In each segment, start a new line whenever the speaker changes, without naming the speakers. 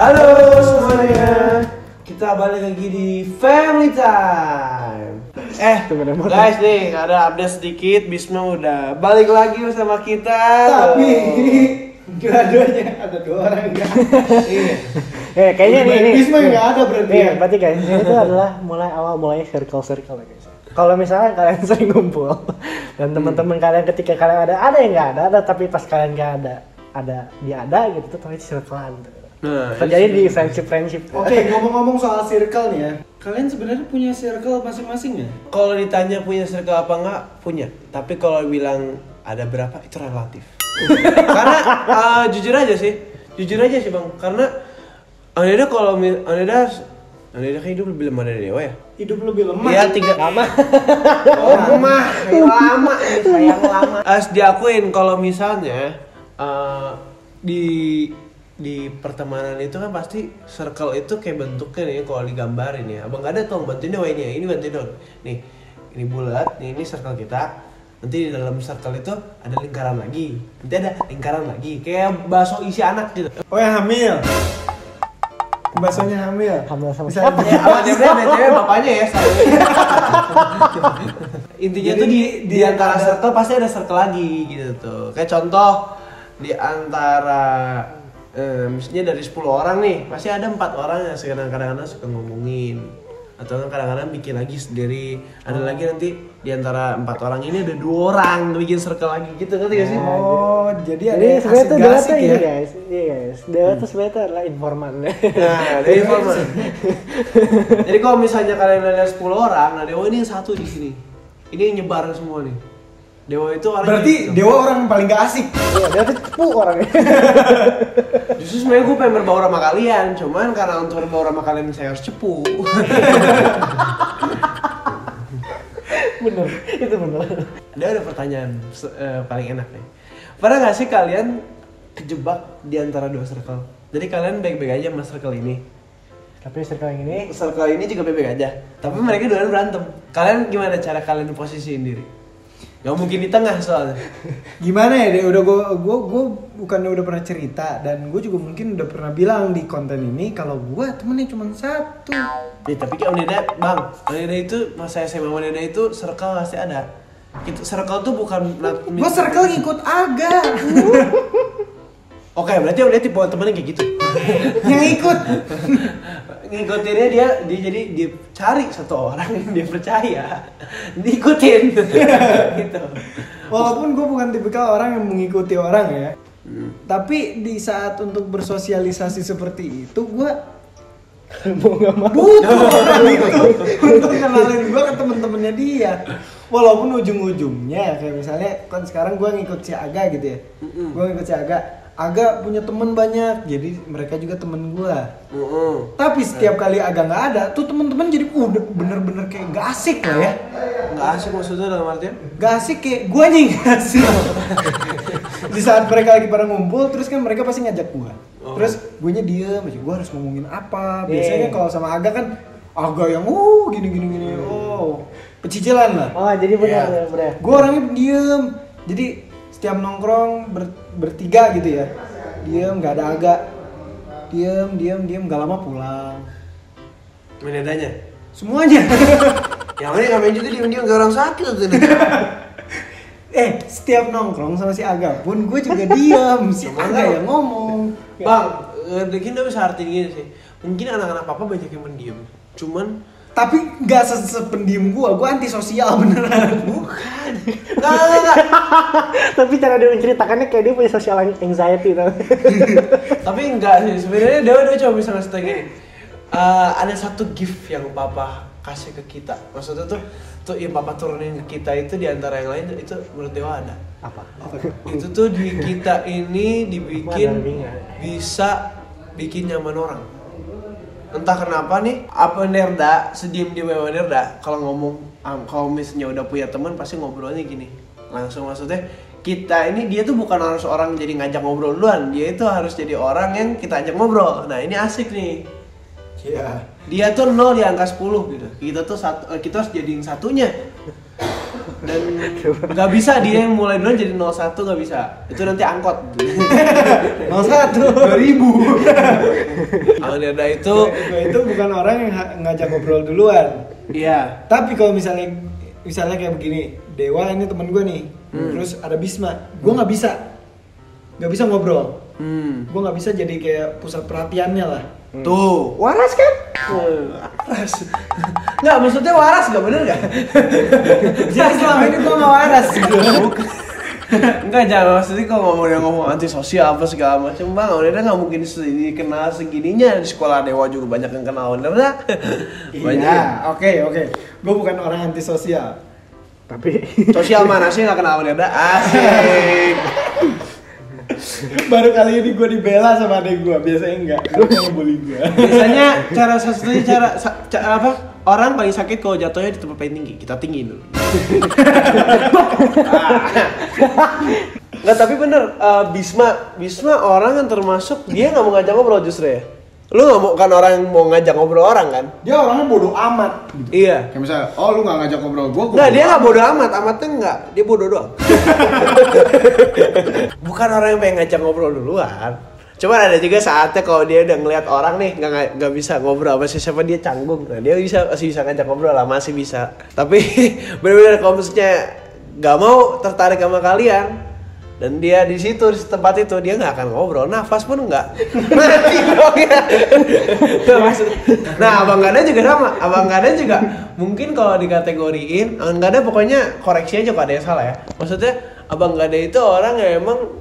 Halo semuanya, kita balik lagi di Family Time. Guys nih, ada update sedikit. Bisma udah balik lagi bersama kita.
Tapi dua-duanya ada dua orang kan?
Iya.
Kayaknya nih.
Bisma nggak ada berarti.
Iya, berarti guys, ini tuh adalah mulai circle ya guys. Kalau misalnya kalian sering ngumpul dan teman-teman kalian ketika kalian ada yang nggak ada, tapi pas kalian nggak ada dia ada gitu tuh namanya circle-an.
Nah,
terjadi di friendship.
Oke, ngomong-ngomong soal circle nih ya. Kalian sebenarnya punya circle masing-masing ya?
Kalau ditanya punya circle apa enggak, punya. Tapi kalau bilang ada berapa itu relatif. Karena jujur aja sih bang. Karena Aneda kan hidup lebih lama dari Dewa ya.
Hidup lebih lemah.
Iya 3 lama. Lama. Sayang lama. Diakuin kalau misalnya di pertemanan itu kan pasti circle itu kayak bentuknya nih kalau digambarin ya. Abang gak ada tolong bantuin dong ini bantuin dong. Nih, ini bulat, ini circle kita. Nanti di dalam circle itu ada lingkaran lagi. Nanti ada lingkaran lagi. Kayak bakso isi anak gitu.
Oh yang hamil. Baksonya hamil.
Hamil sama
Bisa
siapa?
BTW bapaknya ya. Intinya tuh di antara circle pasti ada circle lagi gitu tuh. Kayak contoh di antara misalnya dari 10 orang nih, pasti ada 4 orang yang kadang-kadang suka ngomongin atau kadang-kadang bikin lagi sendiri. Ada lagi nanti di antara 4 orang ini ada 2 orang bikin circle lagi gitu, ngerti gak sih?
Oh, jadi ada
sebenarnya tuh Dewa tuh
ya?
ini guys. Iya guys. Dewa tuh sebenarnya tuh adalah informan.
Nah, dari informan. Jadi kalau misalnya kalian ada 10 orang, nah Dewa ini yang satu di sini. Ini yang nyebar semua nih. Dewa itu orang.
Berarti
gitu.
Dewa orang yang paling gak asik.
Iya, Dewa tuh cepu orangnya.
Justru sebenarnya gue pengen berbaur sama kalian, cuman karena untuk berbaur sama kalian saya harus cepu.
Bener, itu bener.
Ada pertanyaan paling enak nih. Pernah nggak sih kalian kejebak di antara 2 circle? Jadi kalian baik-baik aja sama circle ini.
Tapi circle yang ini
Circle ini juga baik-baik aja. Tapi mereka dua berantem. Kalian gimana cara kalian posisiin diri? Gak mungkin di tengah soalnya.
Gimana ya deh, udah gue bukannya udah pernah cerita dan gue juga mungkin udah pernah bilang di konten ini kalau gue temennya cuma 1.
Ya, tapi kan Oneda itu masa SMA Oneda itu circle pasti ada. Itu circle tuh bukan
Gue circle ngikut Aga.
Oke, berarti Oneda tipe temennya kayak gitu.
Yang ikut.
Ngikutinnya dia jadi dia cari satu orang yang dia percaya, diikutin gitu.
Walaupun gue bukan tipikal orang yang mengikuti orang ya, tapi di saat untuk bersosialisasi seperti itu gue
mau nggak mau
butuh orang itu untuk kenalin gue ke temen-temennya dia. Walaupun ujung-ujungnya kayak misalnya kan sekarang gue ngikut si Aga gitu ya, gue ngikut si Aga punya temen banyak, jadi mereka juga temen gue. Tapi setiap kali Aga nggak ada, tuh temen-temen jadi udah bener-bener kayak gak asik lah ya.
Nggak asik maksudnya dalam artian?
Gak asik kayak gue nih gak asik. Di saat mereka lagi pada ngumpul, terus kan mereka pasti ngajak gue. Terus gue nya diem, gue harus ngomongin apa. Biasanya kalau sama Aga kan Aga yang gini. Pecicilan lah.
Oh, jadi benar.
Gue orangnya diem. Jadi setiap nongkrong bertiga gitu ya, diem nggak ada Aga, diem nggak lama pulang.
Menedanya?
Semuanya.
Yang ini ngapain juga diem ke orang sakit tuh.
Setiap nongkrong sama si Aga pun gue juga diem, si Aga yang ngomong.
Bang, mungkin udah bisa artiin gini sih. Mungkin anak-anak papa banyak yang mendiam, cuman
Tapi nggak sependiam gue antisosial beneran.
bukan. Nggak.
Tapi cara dia menceritakannya kayak dia punya social anxiety tau.
Tapi enggak sih, sebenarnya dia cuma bisa ngasih tau gini. Ada satu gift yang papa kasih ke kita. Maksudnya tuh yang papa turunin ke kita itu di antara yang lain itu menurut Dewa ada.
Apa?
Itu tuh di kita ini dibikin bisa bikin nyaman orang. Entah kenapa nih, apa Nerda, sediem-diem sama Nerda kalau ngomong, kalau misalnya udah punya teman pasti ngobrolnya gini. Langsung maksudnya kita ini dia tuh bukan harus orang jadi ngajak ngobrol duluan, dia itu harus jadi orang yang kita ajak ngobrol. Nah ini asik nih. Dia tuh 0 di angka 10 gitu. Kita harus jadiin satunya. dan nggak bisa dia yang mulai duluan jadi 01 nggak bisa. Itu nanti angkot.
01 2000.
Amanirda itu
Gue itu bukan orang yang ngajak ngobrol duluan.
iya.
Tapi kalau misalnya kayak begini, Dewa ini temen gue nih, terus ada Bisma, gue nggak bisa ngobrol. Gue nggak bisa jadi kayak pusat perhatiannya lah.
Tuh,
Waras kan?
waras. Nggak, maksudnya waras nggak bener nggak?
Jadi selama ini gue nggak waras gitu.
Enggak, jangan maksudnya kalau ngomong antisosial apa segala macam bang, Amanirda nggak mungkin kenal segininya. Di sekolah Dewa juga banyak yang kenal Amanirda.
Iya, oke. Gue bukan orang antisosial.
Tapi
Sosial mana sih nggak kenal Amanirda? Asik.
Baru kali ini gue dibela sama adek gue, biasanya enggak. Gue ngebully gue.
Biasanya cara apa? Orang paling sakit kalau jatuhnya di tempat paling tinggi. Kita tinggiin dulu. Nggak, tapi bener, Bisma orang yang termasuk dia nggak mau ngajak ngobrol justru ya. Lu nggak mau kan orang yang mau ngajak ngobrol orang kan?
Dia orangnya bodoh amat. Gitu.
Iya.
Kayak misalnya, oh lu nggak ngajak ngobrol gue.
Nggak, dia nggak bodoh amatnya nggak, dia bodoh doang. Bukan orang yang pengen ngajak ngobrol duluan. Cuman ada juga saatnya kalau dia udah ngeliat orang nih nggak bisa ngobrol sama siapa, dia canggung. Nah dia masih bisa ngajak ngobrol lah, masih bisa. Tapi benar-benar kalau misalnya nggak mau tertarik sama kalian dan dia di situ di tempat itu, dia nggak akan ngobrol, nafas pun nggak mati dong ya. Nah Abang Gada juga sama, Abang Gada juga mungkin kalau dikategoriin, Abang Gada pokoknya koreksi aja kalau ada yang salah ya. Maksudnya Abang Gada itu orang yang emang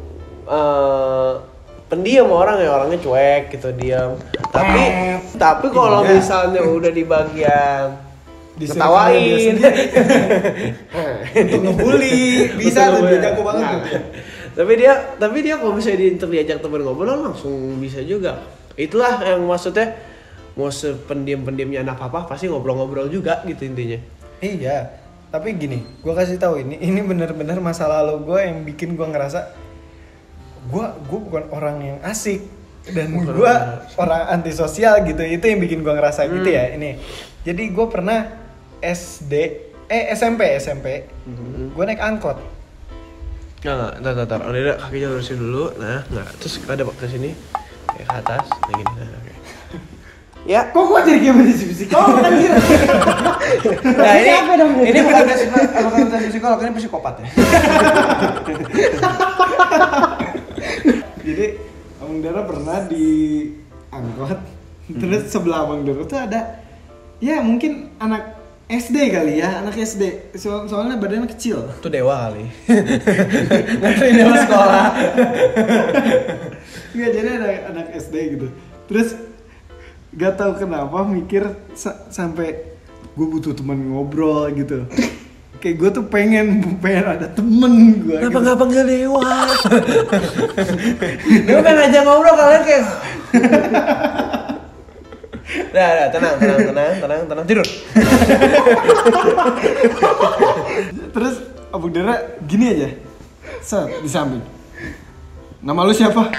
pendiam, orangnya cuek gitu, diam. Tapi kalau misalnya udah di bagian ketawain
untuk ngebully, bisa tuh, dia jago banget tuh.
Tapi dia kalau misalnya diajak teman ngobrol langsung bisa juga. Itulah yang maksudnya, mau sependiam-pendiamnya anak papa pasti ngobrol-ngobrol juga gitu intinya.
Iya, tapi gini, gue kasih tahu ini benar-benar masa lalu gue yang bikin gue ngerasa gue bukan orang yang asik dan gue orang antisosial gitu. Itu yang bikin gue ngerasa gitu ya ini. Jadi gue pernah SMP gue naik angkot.
Ntar, Amanirda kakinya lurusin dulu, nah, terus ada ke sini, ke atas, nah gini, nah, oke. Ya.
Kok gue jadi kayak bisik-bisik? Kok kan kira?
Nah ini bukan tes psikolog, ini psikopat ya.
Jadi Abang Dara pernah di angkot, terus sebelah Abang Dara tuh ada, ya mungkin anak SD kali ya, anak SD. Soalnya badannya kecil.
Itu Dewa kali. Nganterin Dewa sekolah.
Enggak, jadi ada anak SD gitu. Terus gak tahu kenapa mikir sampai gue butuh teman ngobrol gitu. Kayak gue tuh pengen ada temen gue.
Kenapa nggak panggil Dewa? Dewa pengen aja ngobrol, kalian kayak. Nah, tenang, tidur.
Terus Abang Dara gini aja, set di samping. Nama lu siapa?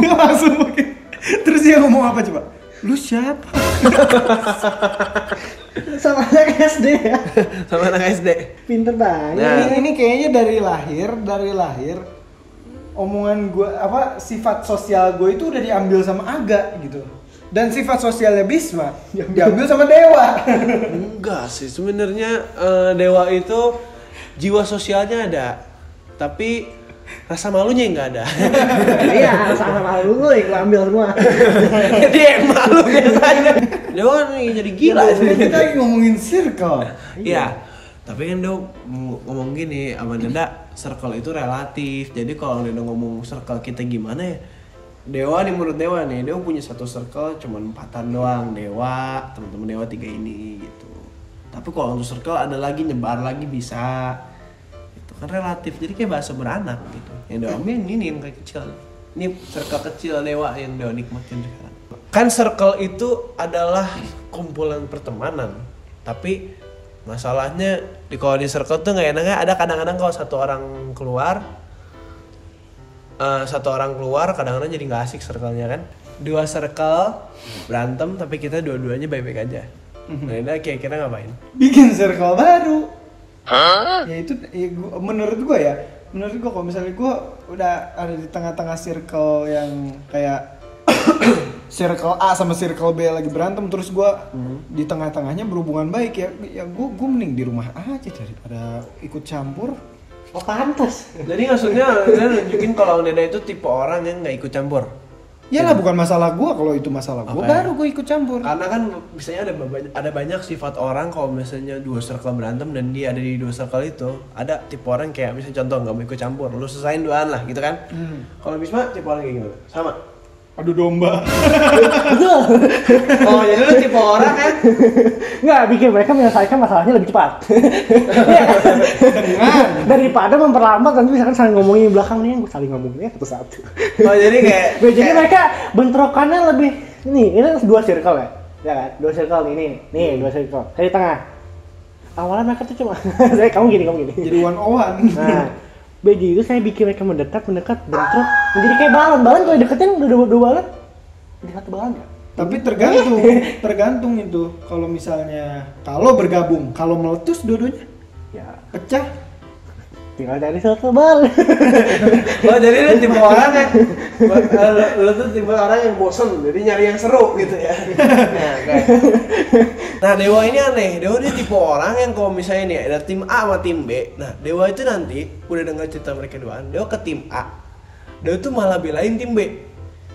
Langsung mungkin. Terus dia ngomong apa coba? Lu siapa?
sama anak SD ya.
Sama anak SD.
Pinter banget.
Nah.
Ini kayaknya dari lahir omongan gue apa sifat sosial gue itu udah diambil sama Aga gitu. Dan sifat sosialnya Bisma diambil sama Dewa.
Enggak sih, sebenarnya Dewa itu jiwa sosialnya ada, tapi rasa malunya nggak ada.
Iya, rasa malu lu yang ambil semua.
Jadi yang malu biasanya. Dewa nih jadi gila.
Kita lagi ngomongin circle.
Iya, tapi kan Dewa ngomong gini, Amanirda, circle itu relatif. Jadi kalau Dewa ngomong circle kita gimana ya? Dewa nih, menurut Dewa nih, Dewa punya satu circle cuman 4-an doang. Dewa, teman-teman Dewa 3 ini gitu. Tapi kalau untuk circle ada lagi, nyebar lagi bisa. Itu kan relatif, jadi kayak bahasa beranak gitu. Yang Dewa ambil ini yang kayak kecil. Ini circle kecil Dewa yang Dewa nikmatin sekarang. Kan circle itu adalah kumpulan pertemanan. Tapi masalahnya kalau di circle tuh nggak enaknya ada kadang-kadang kalau satu orang keluar kadang-kadang jadi nggak asik circle-nya kan. 2 circle berantem tapi kita dua-duanya baik-baik aja. Nah, kira-kira ngapain?
Bikin circle baru. Ya itu ya menurut gua kalau misalnya gua udah ada di tengah-tengah circle yang kayak circle A sama circle B lagi berantem, terus gua di tengah-tengahnya berhubungan baik, ya gua mending di rumah aja daripada ikut campur.
Oh pantas.
Jadi maksudnya dia nunjukin kalau Neda itu tipe orang yang nggak ikut campur.
Yalah, bukan masalah gua, kalau itu masalah gua baru gua ikut campur.
Karena kan misalnya ada banyak sifat orang kalau misalnya dua circle berantem dan dia ada di dua circle itu, ada tipe orang kayak misalnya contoh nggak mau ikut campur, lu selesain duaan lah gitu kan. Kalau Bisma tipe orang kayak gimana? Sama.
Adu domba.
Betul.
Oh jadi lu tipe orang kan?
Nggak, bikin mereka menyelesaikan masalahnya lebih cepat. Daripada memperlambat nanti misalkan saling ngomongin di belakang nih, gue saling ngomonginnya satu-satu.
Oh jadi kayak
Jadi mereka bentrokannya lebih ini dua circle ya, ya kan? Dua circle nih dua circle. Di tengah. Awalnya mereka tuh cuma kamu gini.
Jadi one on one.
Nah, begitu saya bikin mereka mendekat, bentrok, menjadi kayak balon kalau deketin udah dua balon, jadi satu balon nggak?
Tapi tergantung itu. Kalau misalnya bergabung, kalau meletus dua-duanya
Ya,
pecah.
tinggal dari satu balon.
oh jadi lu tipe orang yang lu tuh tipe orang yang bosen, jadi nyari yang seru gitu ya. Nah Dewa ini aneh, Dewa dia tipe orang yang kalau misalnya nih ada tim A sama tim B, nah Dewa itu nanti udah dengar cerita mereka doang, Dewa ke tim A, Dewa tuh malah belain tim B.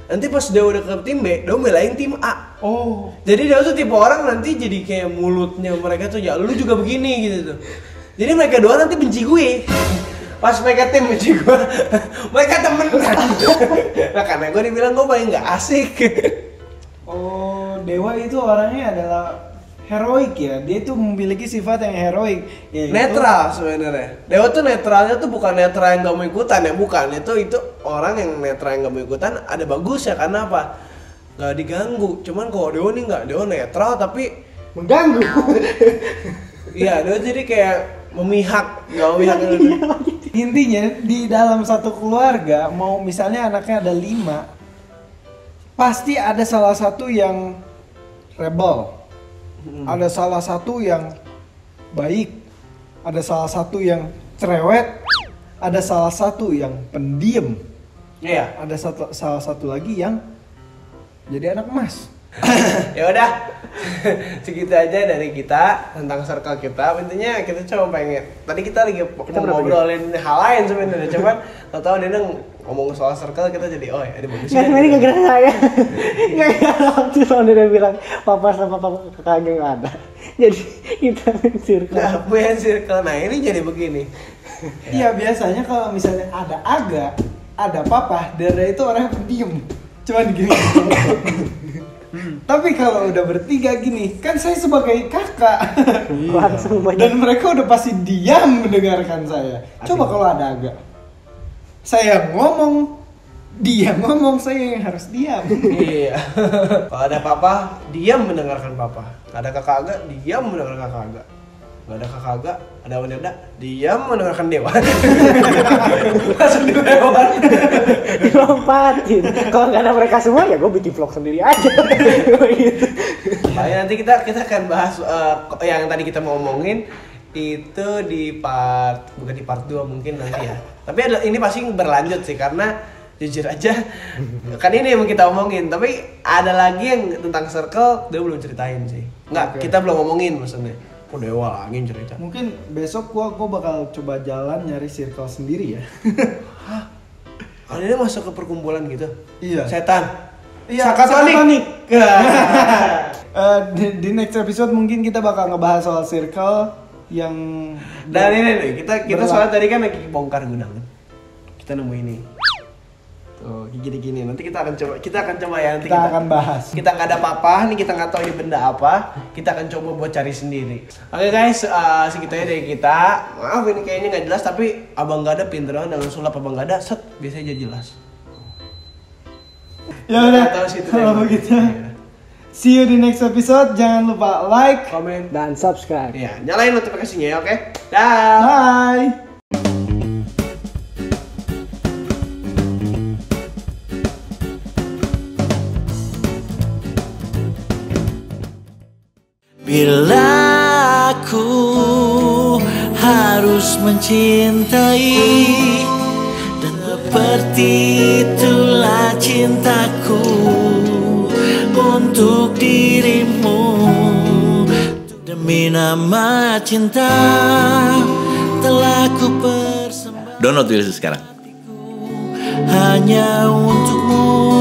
Nanti pas Dewa udah ke tim B, Dewa belain tim A.
Oh.
Jadi Dewa tuh tipe orang nanti jadi kayak mulutnya mereka tuh ya lu juga begini gitu tuh. Jadi mereka doang nanti benci gue. Pas mereka tim benci gue, mereka temenan. Nah karena gue dibilang gue paling nggak asik.
Oh, Dewa itu orangnya adalah heroik ya. Dia tuh memiliki sifat yang heroik. Ya,
Netral sebenarnya. Dewa tuh netralnya tuh bukan netral yang nggak mau ikutan ya, bukan. Itu orang yang netral yang nggak mau ikutan ada bagus ya, karena apa? Nggak diganggu. Cuman kalau Dewa nih nggak, Dewa netral tapi
Mengganggu.
iya Dewa jadi kayak memihak, nggak memihak.
Intinya di dalam satu keluarga, mau misalnya anaknya ada 5, pasti ada salah satu yang rebel, ada salah satu yang baik, ada salah satu yang cerewet, ada salah satu yang pendiam, ada salah satu lagi yang jadi anak emas.
Ya udah, segitu aja dari kita tentang circle kita. Intinya kita cuma pengen, tadi kita lagi ngobrolin hal lain sebenarnya, cuman tahu dia ngomong soal circle kita jadi oh ya ada bagus.
Nggak, sebenarnya nggak kira saya. Nggak kira waktu soalnya dia bilang papa sama papa kakaknya nggak ada. Jadi kita main circle.
Nah, main circle. Nah ini jadi begini.
Iya, biasanya kalau misalnya ada Aga, ada Papa, Dara itu orang pendiam, cuman gini. Tapi kalau udah bertiga gini, kan saya sebagai kakak,
Langsung banyak.
dan mereka udah pasti diam mendengarkan saya. Coba kalau ada Aga, saya ngomong, dia ngomong, saya yang harus diam.
Iya. Kalau ada papa, diam mendengarkan papa. Ada kakak agak, diam mendengarkan kakak agak. Gak ada kakak agak, ada wanita, diam mendengarkan dewa. Masuk di dewa.
Dilompatin. Kalau nggak ada mereka semua ya gue bikin vlog sendiri aja. Gitu.
Nah, nanti kita akan bahas yang tadi kita mau ngomongin itu bukan di part 2 mungkin nanti ya. Tapi ini pasti berlanjut sih, karena jujur aja kan ini yang kita omongin, tapi ada lagi yang tentang circle dia belum ceritain sih. Enggak, kita belum ngomongin maksudnya. Oh dewa lagi yang cerita.
Mungkin besok gua bakal coba jalan nyari circle sendiri ya.
Hah? Ini masuk ke perkumpulan gitu?
Iya.
Setan?
Iya,
Sakatonik.
Di next episode mungkin kita bakal ngebahas soal circle yang
Dan ini nih, kita soalnya tadi kan lagi bongkar gudang. Kita nemu ini. Tuh, gini-gini. Nanti kita akan coba ya, nanti
kita akan bahas.
Kita nggak ada apa-apa, nih kita nggak tahu ini benda apa. Kita akan coba buat cari sendiri. Oke guys, segitu aja dari kita. Maaf ini kayaknya nggak jelas, tapi Abang Gada pinter banget dalam sulap Abang Gada. Set, biasanya aja jelas.
Ya udah,
Tahu sih itu
kalau
deh.
begitu.
Iya.
See you di next episode. Jangan lupa like,
Komen,
Dan subscribe.
ya nyalain notifikasinya ya, oke? Dah.
bye.
Bila aku mencintai, dan seperti itulah cintaku untuk dirimu. Demi nama cinta telah ku persembahkan.
Download dulu sekarang.
Hanya untukmu.